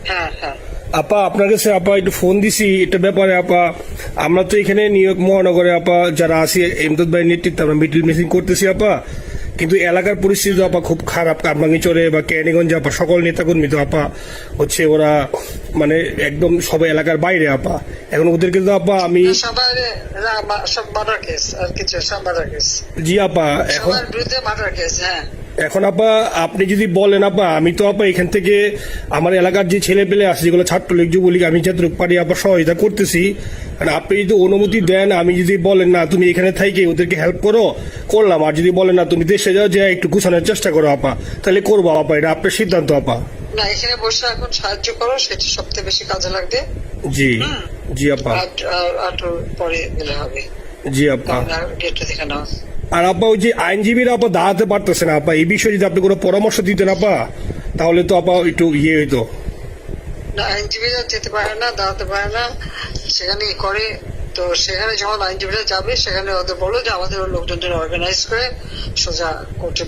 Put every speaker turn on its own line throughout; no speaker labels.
হ্যাঁ হ্যাঁ
আপা আপনার কাছে আপা একটু ফোন দিছি এটা ব্যাপারে আপা। আমরা তো এখানে নিউ ইয়র্ক মহানগরে আপা যারা আছি এমদাদ ভাই নেতৃত্বে আমরা মিডল মিসিং করতেছি আপা, কিন্তু এলাকার পরিস্থিতি আপা খুব খারাপ। কারমাঙ্গিচরে বা ক্যানিগঞ্জে আপা সকল নেতাকর্মী তো আপা হচ্ছে ওরা মানে একদম সবাই এলাকার বাইরে আপা। এখন ওদেরকে তো আপা আমি
সবার সব মার্ডার কেস আর কিছু সব মার্ডার কেস
জি আপা এখন
সবার বিরুদ্ধে মার্ডার কেস। হ্যাঁ
এখন আপা আপনি যদি বলেন আপা আমি তো আপা এখান থেকে আমার এলাকার যে ছেলে পেলে আছে যেগুলো ছাত্রলীগ যুবলীগ আমি যতটুকু পারি আপা সহায়তা করতেছি। আর আপনি যদি অনুমতি দেন, আমি যদি বলেন না তুমি এখানে থাইকে ওদেরকে হেল্প করো করলাম, আর যদি বলেন না তুমি দেশে যাও যে একটু গুছানোর চেষ্টা করো আপা, তাহলে করবো আপা। এটা আপনার সিদ্ধান্ত আপা।
না এখানে বসে এখন সাহায্য করো, সেটা সবচেয়ে বেশি কাজে লাগবে।
জি জি আপা।
আর পরে গেলে হবে।
জি আপা।
গেটটা দেখে নাও।
আর আপা ওই যে আইনজীবীরা আপা দাঁড়াতে পারতেছে না আপা, এই বিষয়ে যদি আপনি কোনো পরামর্শ দিতেন আপা তাহলে তো আপা একটু ইয়ে হইতো।
না আইনজীবীরা যেতে পারে না, দাঁড়াতে পারে না, সেখানে করে। তো সেখানে যখন আইনজীবীরা যাবে সেখানে ওদের বলো যে আমাদের লোকজনদের অর্গানাইজ করে সোজা কোর্টে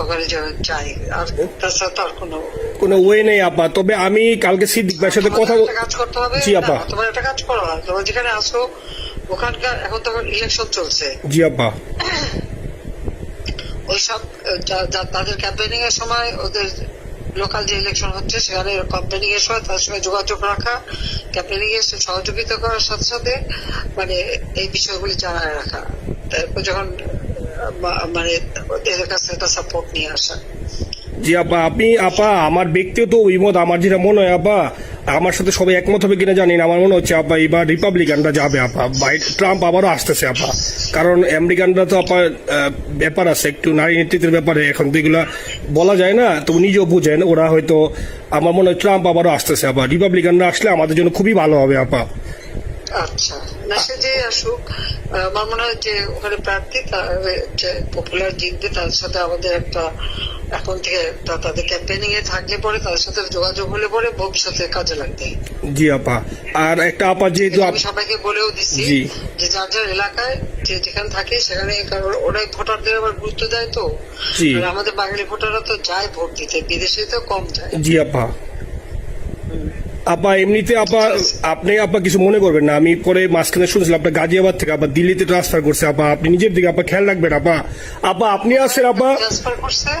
ওখানে যাই। আর তাছাড়া তো আর
কোনো ওয়ে নেই আপা। তবে আমি কালকে সিদ্দিক ভাইয়ের সাথে কথা
কাজ করতে হবে।
জি আপা।
তোমার একটা কাজ করো, তোমার যেখানে আসো ওখানকার এখন তখন ইলেকশন চলছে।
জি আপা।
ওইসব তাদের ক্যাম্পেনিং এর সময় ওদের লোকাল যে ইলেকশন হচ্ছে সেখানে ক্যাম্পেনিং এর সময় তাদের সঙ্গে যোগাযোগ রাখা, ক্যাম্পেনিং এর সহযোগিতা করার সাথে সাথে মানে এই বিষয়গুলি জানায় রাখা। তারপর যখন মানে ওদের কাছে একটা সাপোর্ট নিয়ে আসা।
জি আপা। আপনি আপা আমার ব্যক্তিগত অভিমত আমার যেটা মনে হয় আপা, আমার সাথে সবাই একমত হবে কিনা জানি না, আমার মনে হচ্ছে আপা এবার রিপাবলিকানরা যাবে আপা। ট্রাম্প আবারও আসতেছে আপা, কারণ আমেরিকানরা তো আপা ব্যাপার আছে একটু নারী নেতৃত্বের ব্যাপারে, এখন তো এগুলা বলা যায় না, তো নিজেও বুঝেন ওরা হয়তো। আমার মনে হয় ট্রাম্প আবারও আসতেছে আপা, রিপাবলিকানরা আসলে আমাদের জন্য খুবই ভালো হবে আপা।
আচ্ছা না সে যে আসুক, আমার মনে হয় যে ওখানে প্রার্থী যে পপুলার জিতবে তার সাথে আমাদের একটা এখন থেকে তাদের ক্যাম্পেনিং এ থাকলে পরে তাদের সাথে যোগাযোগ হলে পরে ভবিষ্যতে কাজে লাগবে।
জি আপা। আর একটা আপা যেহেতু
আমি সবাইকে বলেও দিচ্ছি যে যার যার এলাকায় যে যেখানে থাকে সেখানে, কারণ ওরাই ভোটারদের আবার গুরুত্ব দেয়। তো আমাদের বাঙালি ভোটাররা তো যায় ভোট দিতে, বিদেশে তো কম যায়।
জি আপা। আপা এমনিতে আপা আপনি আপা কিছু মনে করবেন না, আমি পরে মাঝখানে শুনছিলাম আপনার গাজিয়াবাদ থেকে আপা দিল্লিতে ট্রান্সফার করছে আপা, আপনি নিজের দিকে আপা খেয়াল রাখবেন আপা। আপা আপনি আছেন আপা
ট্রান্সফার করছে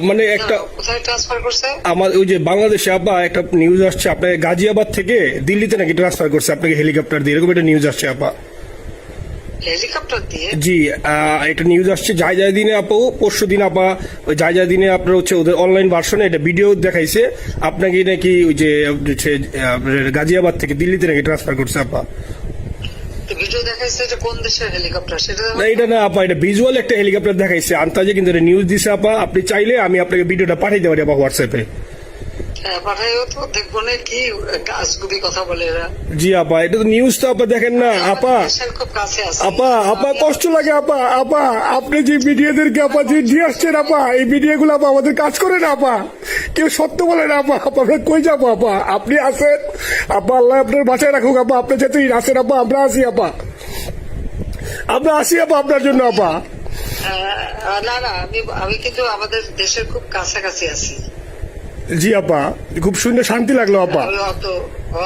মানে একটা
কোথায় ট্রান্সফার করছে
আমার ওই যে বাংলাদেশে আপা একটা নিউজ আসছে আপনার গাজিয়াবাদ থেকে দিল্লিতে নাকি ট্রান্সফার করছে আপনাকে হেলিকপ্টার দিয়ে, এরকম একটা নিউজ আসছে আপা।
হেলিকপ্টার দিয়ে?
জি একটা নিউজ আসছে যায় দিনে আপু, পরশু দিন আপা ওই যায় দিনে আপনার হচ্ছে ওদের অনলাইন ভার্সনে এটা ভিডিও দেখাইছে আপনাকে নাকি ওই যে গাজিয়াবাদ থেকে দিল্লিতে নাকি ট্রান্সফার করছে আপা।
ভিডিও দেখাইছে যে কোন দেশের হেলিকপ্টার সেটা
না এটা না আপা, এটা ভিজুয়াল একটা হেলিকপ্টার দেখাইছে আন্তাজে, কিন্তু এটা নিউজ দিছে আপা। আপনি চাইলে আমি আপনাকে ভিডিওটা পাঠাইতে পারি আপা হোয়াটসঅ্যাপে।
পাঠাইও তো দেখবো না কি গাছগুবি কথা বলে এরা।
জি আপা এটা তো নিউজ তো আপা দেখেন না আপা।
খুব কাছে আছে
আপা আপা কষ্ট লাগে আপা। আপা আপনি যে মিডিয়াদেরকে আপা যে দিয়ে আসছেন আপা, এই মিডিয়া গুলো আপা আমাদের কাজ করে না আপা, কেউ সত্য বলে না আপা। আপা কই যাবো আপা, আপনি আছেন আপা, আল্লাহ আপনার বাঁচায় রাখুক আপা। আপনি যেতেই আছেন আপা, আমরা আসি আপা, আমরা আসি আপা আপনার জন্য আপা।
না না আমি কিন্তু আমাদের দেশের খুব কাছাকাছি আছি।
জি আপা খুব শুনে শান্তি লাগলো আপা।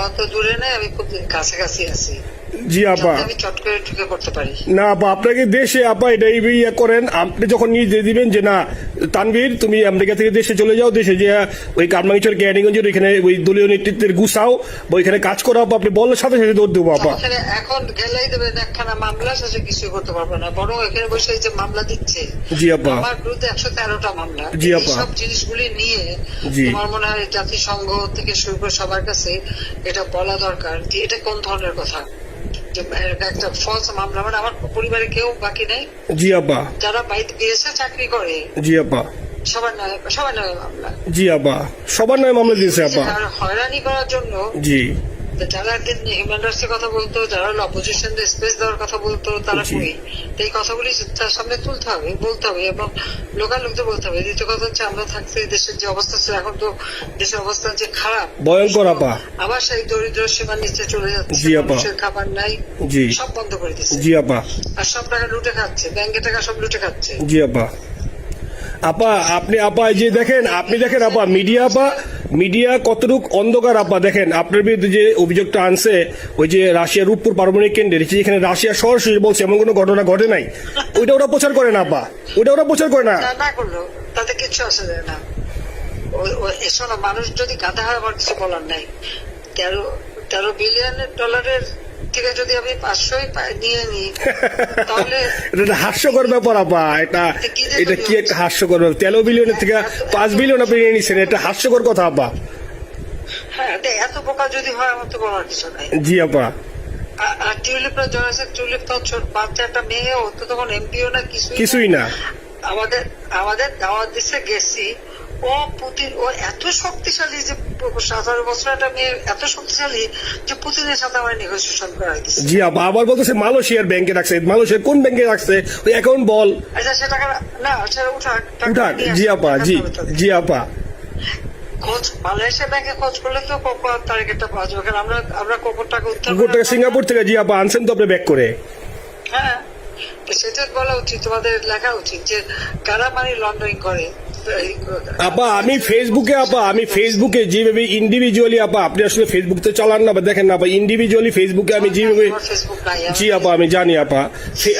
অত দূরে নাই, আমি খুব কাছাকাছি আছি।
জি আপা।
আমি চট করে ঢুকে পড়তে পারি
না আপা আপনাকে দেশে আপা এটা ইয়ে করেন, আপনি যখন নিয়ে দিয়ে দিবেন যে না তানভীর তুমি আমেরিকা থেকে দেশে চলে যাও, দেশে যে ওই কারমাঙ্গিচর ক্যানিগঞ্জের ওইখানে ওই দলীয় নেতৃত্বের গুছাও বা ওইখানে কাজ করো আপা, আপনি বলার সাথে সাথে দৌড় দেবো আপা।
এখন গেলেই দেবেন একখানা মামলা, শেষে কিছু করতে পারবে না, বরং এখানে বসে যে মামলা দিচ্ছে।
জি আপা।
আমার বিরুদ্ধে 113টা মামলা।
জি আপা।
সব জিনিসগুলি নিয়ে আমার মনে হয় জাতিসংঘ থেকে শুরু করে সবার কাছে এটা বলা দরকার যে এটা কোন ধরনের কথা, একটা ফলস মামলা। মানে আমার পরিবারে কেউ বাকি নেই।
জি আপা।
যারা বাইরে বিদেশে চাকরি করে
জি আপা
সবার নয় মামলা।
জি আপা সবার নয় মামলা দিয়েছে আপা।
হয়রানি করার জন্য
জি
যারা একদিন হিউম্যান রাইটস এর কথা বলতো, যারা অপোজিশন স্পেস দেওয়ার কথা বলতো, তারা কই? এই কথাগুলি তার সামনে তুলতে হবে, বলতে হবে এবং লোকাল লোকদের বলতে হবে। দ্বিতীয় কথা হচ্ছে আমরা থাকতে দেশের যে অবস্থা ছিল, এখন তো দেশের অবস্থা যে খারাপ,
ভয়ঙ্কর আপা।
আবার সেই দরিদ্র সীমার নিচে চলে যাচ্ছে, মানুষের খাবার নাই, সব বন্ধ করে দিচ্ছে।
জি আপা।
আর সব টাকা লুটে খাচ্ছে, ব্যাংকের টাকা সব লুটে খাচ্ছে।
জি আপা। আপা আপনি আপা এই যে দেখেন আপনি দেখেন আপা মিডিয়া কতটুক অন্ধকার আপা দেখেন আপনার বিরুদ্ধে যে অভিযোগটা আনছে ওই যে রাশিয়ার রূপপুর পারমাণবিক কেন্দ্রে যেখানে রাশিয়া সরাসরি বলছে এমন কোনো ঘটনা ঘটে নাই ওইটা ওরা প্রচার করে না আপা ওইটা ওরা প্রচার করে না
না করলো তাতে কিছু আসে যায় না। এসব মানুষ যদি গাধা হয় আমার কিছু বলার নাই। 13 বিলিয়ন ডলারের থেকে যদি আমি 500 নিয়ে নিই তাহলে
এটা হাস্যকর ব্যাপার আপা এটা কি একটা হাস্যকর ব্যাপার 13 বিলিয়নের থেকে 5 বিলিয়ন আপনি নিয়ে নিচ্ছেন এটা হাস্যকর কথা আপা।
হ্যাঁ এত বোকা যদি হয় আমার তো বলার কিছু নাই।
জি আপা
আর টিউলিপরা জড়াছে টিউলিপ তো ছোট বাচ্চা একটা মেয়ে ও তো তখন এমপিও না
কিছুই না
আমাদের দাওয়াত দিচ্ছে গেছি ও পুতিন ও এত শক্তিশালী যে 17 বছর একটা মেয়ে এত শক্তিশালী যে পুতিনের সাথে আমার নেগোসিয়েশন করা দিচ্ছে।
জি আপা আবার বলতেছে মালয়েশিয়ার ব্যাংকে রাখছে মালয়েশিয়ার কোন ব্যাংকে রাখছে ওই অ্যাকাউন্ট বল
আচ্ছা সে টাকা না সেটা উঠাক
জি আপা জি আপা
খোঁজ মালয়েশিয়া ব্যাংকে খোঁজ করলে তো কোকো তারিখটা পাওয়া যাবে কারণ আমরা কোকোর টাকা উত্তর
গোটা সিঙ্গাপুর থেকে জি আপা আনছেন তো আপনি ব্যাক করে।
হ্যাঁ সেটা বলা উচিত তোমাদের লেখা উচিত যে কারা মানি লন্ডারিং করে।
আপা আমি ফেসবুকে যেভাবে ইন্ডিভিজুয়ালি আপা আপনি আসলে ফেসবুক তো চালান না বা দেখেন না আপা ইন্ডিভিজুয়ালি ফেসবুকে আমি যেভাবে জি আপা আমি জানি আপা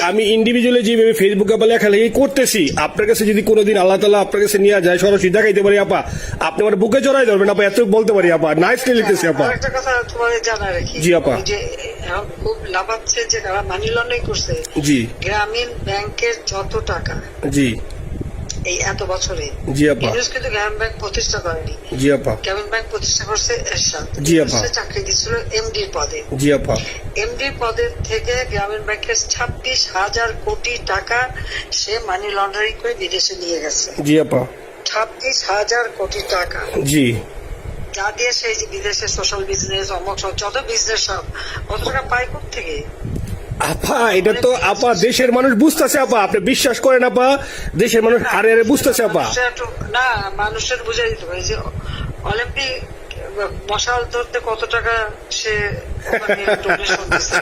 আমি ইন্ডিভিজুয়ালি যেভাবে ফেসবুকে আপা লেখালেখি করতেছি আপনার কাছে যদি কোনোদিন আল্লাহ তাআলা আপনার কাছে নিয়ে যায় সরাসরি দেখাইতে পারি আপা আপনি আমার বুকে জড়াই ধরবেন আপা এত বলতে পারি আপা নাইসলি লিখতেছি আপা।
একটা কথা তোমাদের জানা রাখি
জি আপা
যে এখন খুব লাভাচ্ছে যে যারা মানি লন্ডারিং করছে
জি
গ্রামীণ ব্যাংকের যত টাকা
জি
এই এত বছরে
জি আপা
কিন্তু গ্রামীণ ব্যাংক প্রতিষ্ঠা করেনি।
জি আপা
গ্রামীণ ব্যাংক প্রতিষ্ঠা করছে এরশাদ
জি আপা
চাকরি দিচ্ছিল এমডির পদে।
জি আপা
এমডির পদের থেকে গ্রামীণ ব্যাংকের 26,000 কোটি টাকা সে মানি লন্ডারিং করে বিদেশে নিয়ে গেছে।
জি আপা
26,000 কোটি টাকা
জি
যা দিয়ে সেই যে বিদেশে সোশ্যাল বিজনেস অমক যত বিজনেস সব কত টাকা পায় থেকে।
আপা এটা তো আপা দেশের মানুষ বুঝতেছে আপা আপনি বিশ্বাস করেন আপা দেশের মানুষ হারে হারে বুঝতেছে আপা
না মানুষের বুঝাই দিতে পারে যে অলিম্পিক মশাল ধরতে কত টাকা সে ডোনেশন দিচ্ছে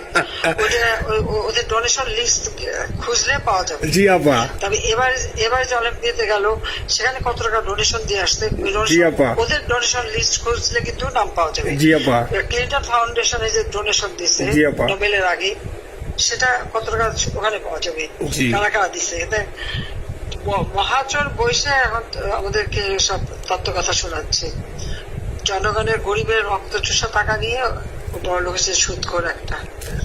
ওদের ডোনেশন লিস্ট খুঁজলে পাওয়া যাবে।
জি আপা
তবে এবার যে অলিম্পিয়াতে গেল সেখানে কত টাকা ডোনেশন দিয়ে আসতে
জি আপা
ওদের ডোনেশন লিস্ট খুঁজলে কিন্তু নাম পাওয়া যাবে।
জি আপা
ক্লিন্টন ফাউন্ডেশনে যে ডোনেশন দিচ্ছে নোবেলের আগে সেটা কত টাকা ওখানে পাওয়া যাবে কারা কারা দিচ্ছে। এতে মহাচর বৈশে এখন আমাদেরকে সব তত্ত্ব কথা শোনাচ্ছে জনগণের গরিবের রক্ত চুষা টাকা নিয়ে বড় লোক সুদ করে একটা।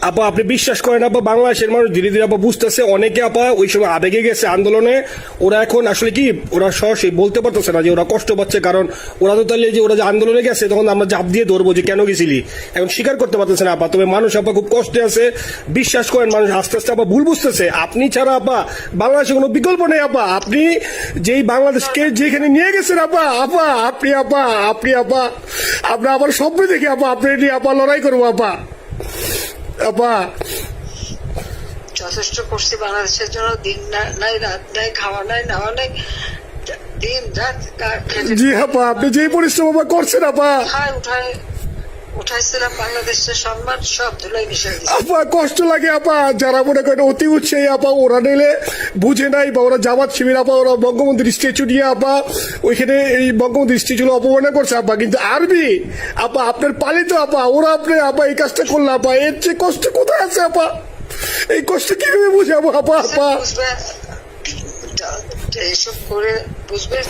আপা আপনি বিশ্বাস করেন আপা বাংলাদেশের মানুষ ধীরে ধীরে আপা বুঝতেছে অনেকে আপা ওই সময় আবেগে গেছে আন্দোলনে ওরা এখন আসলে কি ওরা সরাসরি বলতে পারতেছে না যে ওরা কষ্ট পাচ্ছে কারণ ওরা তো তাহলে যে ওরা যে আন্দোলনে গেছে তখন আমরা জাপ দিয়ে ধরবো যে কেন গেছিলি এখন স্বীকার করতে পারতেছে না আপা তবে মানুষ আপা খুব কষ্টে আছে বিশ্বাস করেন মানুষ আস্তে আস্তে আপা ভুল বুঝতেছে আপনি ছাড়া আপা বাংলাদেশে কোনো বিকল্প নেই আপা আপনি যেই বাংলাদেশকে যেখানে নিয়ে গেছেন আপা আপনি আমরা আবার স্বপ্ন দেখি আপা আপনি নিয়ে আপা লড়াই করবো আপা
যথেষ্ট করছি বাংলাদেশের জন্য দিন নাই রাত নাই খাওয়া নাই নাওয়া নাই দিন রাত
জি আপা আপনি যে পরিশ্রম আপা করছেন আপা
উঠাইছিলাম বাংলাদেশের সম্মান সব ধুলাই মিশাই
আপা কষ্ট লাগে আপা যারা মনে করেন অতি উৎসাহী আপা ওরা নিলে বুঝে নাই বা ওরা জামাত শিবির আপা ওরা বঙ্গবন্ধুর স্ট্যাচু নিয়ে আপা ওইখানে এই বঙ্গবন্ধুর স্ট্যাচু অপমাননা করছে আপা কিন্তু আরবি আপা আপনার পালিত আপা ওরা আপনি আপা এই কাজটা করলে আপা এর চেয়ে কষ্ট কোথায় আছে আপা এই কষ্ট কিভাবে বুঝাবো আপা
এইসব করে বুঝবে।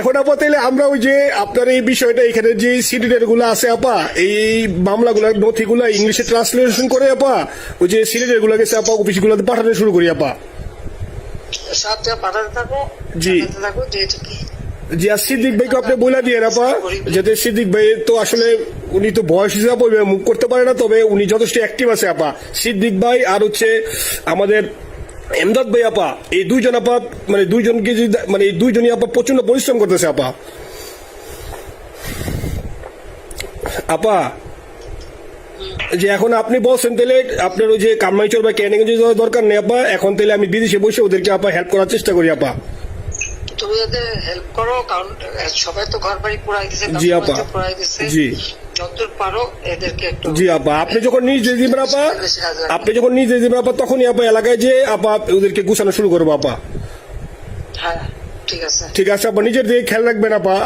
এখন আপা তাইলে আমরা ওই যে আপনার এই বিষয়টা এখানে যে সিডিডের গুলো আছে আপা এই মামলাগুলো নথিগুলো ইংলিশে ট্রান্সলেশন করে আপা ওই যে সিডিডের গুলো গেছে আপা অফিস গুলোতে পাঠানো শুরু করি আপা
সবটা পাঠাতে থাকো
জি জি আর সিদ্দিক ভাইকে আপনি বলে দিয়ে আপা যাতে সিদ্দিক ভাই তো আসলে উনি তো বয়স হিসাবে মুভ করতে পারে না তবে উনি যথেষ্ট অ্যাক্টিভ আছে আপা সিদ্দিক ভাই আর হচ্ছে আমাদের এমদাদ ভাই আপা এই দুইজন আপা মানে দুইজনকে মানে এই দুইজনই আপা প্রচন্ড পরিশ্রম করতেছে আপা যে এখন আপনি বলছেন তাহলে আপনার ওই যে কামাইচর বা ক্যানিগঞ্জে যাওয়ার দরকার নেই আপা এখন তাহলে আমি বিদেশে বসে ওদেরকে আপা হেল্প করার চেষ্টা করি আপা
তুমি ওদের হেল্প করো কারণ সবাই তো ঘর বাড়ি পুরাই দিছে
জি আপা জি
যতদূর পারো এদেরকে একটু
জি আপা আপনি যখন নিজে দিবেন আপা তখনই আপা এলাকায় যে আপা ওদেরকে গুছানো শুরু করবো আপা
হ্যাঁ ঠিক আছে।
ঠিক আছে আপা, নিজের দিকে খেয়াল রাখবেন আপা।